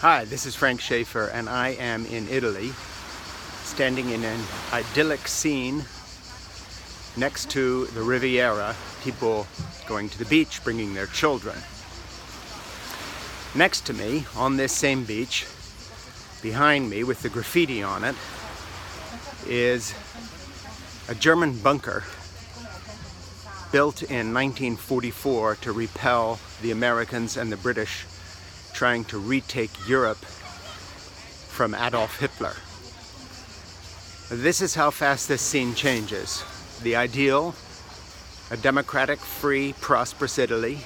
Hi, this is Frank Schaefer, and I am in Italy, standing in an idyllic scene next to the Riviera, people going to the beach, bringing their children. Next to me, on this same beach, behind me with the graffiti on it, is a German bunker built in 1944 to repel the Americans and the British trying to retake Europe from Adolf Hitler. This is how fast this scene changes. The ideal, a democratic, free, prosperous Italy.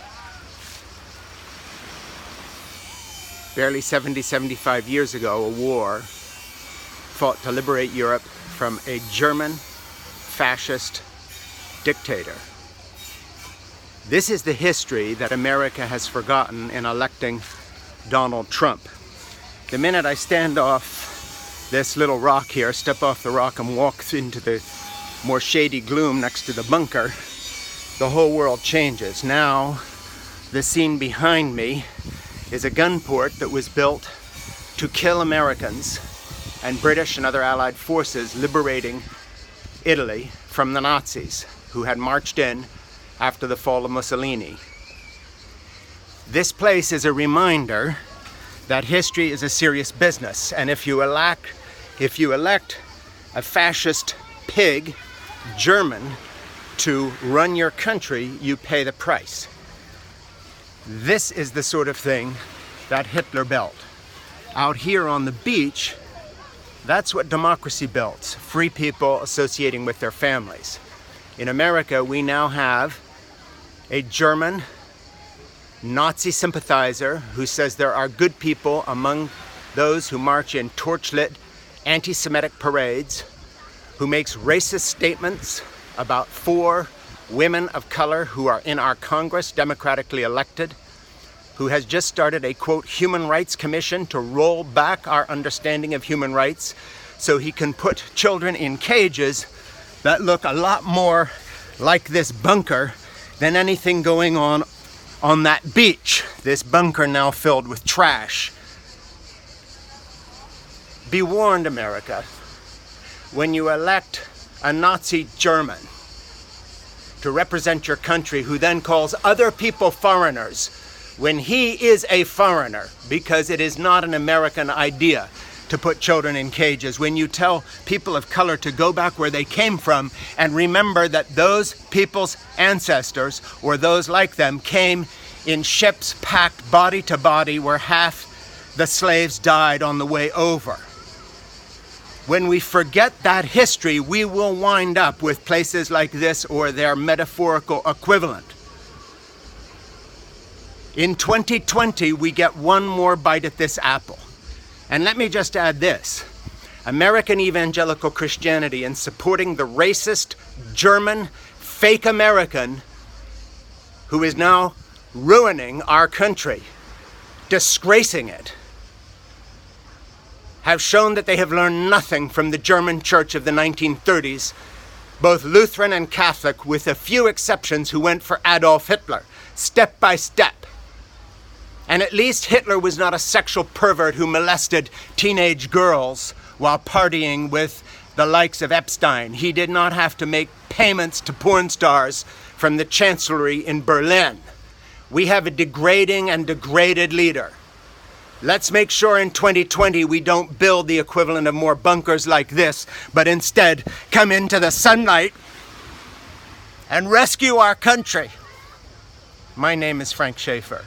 Barely 75 years ago, a war fought to liberate Europe from a German fascist dictator. This is the history that America has forgotten in electing Donald Trump. The minute I stand off this little rock here, step off the rock and walk into the more shady gloom next to the bunker, the whole world changes. Now, the scene behind me is a gun port that was built to kill Americans and British and other Allied forces liberating Italy from the Nazis who had marched in after the fall of Mussolini. This place is a reminder that history is a serious business, and if you elect a fascist pig, German, to run your country, you pay the price. This is the sort of thing that Hitler built. Out here on the beach, that's what democracy builds, free people associating with their families. In America, we now have a German Nazi sympathizer who says there are good people among those who march in torchlit anti-Semitic parades, who makes racist statements about 4 women of color who are in our Congress, democratically elected, who has just started a, quote, human rights commission to roll back our understanding of human rights so he can put children in cages that look a lot more like this bunker than anything going on that beach. This bunker now filled with trash. Be warned, America, when you elect a Nazi German to represent your country who then calls other people foreigners when he is a foreigner, because it is not an American idea to put children in cages, when you tell people of color to go back where they came from and remember that those people's ancestors or those like them came in ships packed body to body where half the slaves died on the way over. When we forget that history, we will wind up with places like this or their metaphorical equivalent. In 2020, we get one more bite at this apple. And let me just add this. American evangelical Christianity, in supporting the racist German fake American who is now ruining our country, disgracing it, have shown that they have learned nothing from the German church of the 1930s, both Lutheran and Catholic, with a few exceptions who went for Adolf Hitler, step by step. And at least Hitler was not a sexual pervert who molested teenage girls while partying with the likes of Epstein. He did not have to make payments to porn stars from the chancellery in Berlin. We have a degrading and degraded leader. Let's make sure in 2020 we don't build the equivalent of more bunkers like this, but instead come into the sunlight and rescue our country. My name is Frank Schaefer.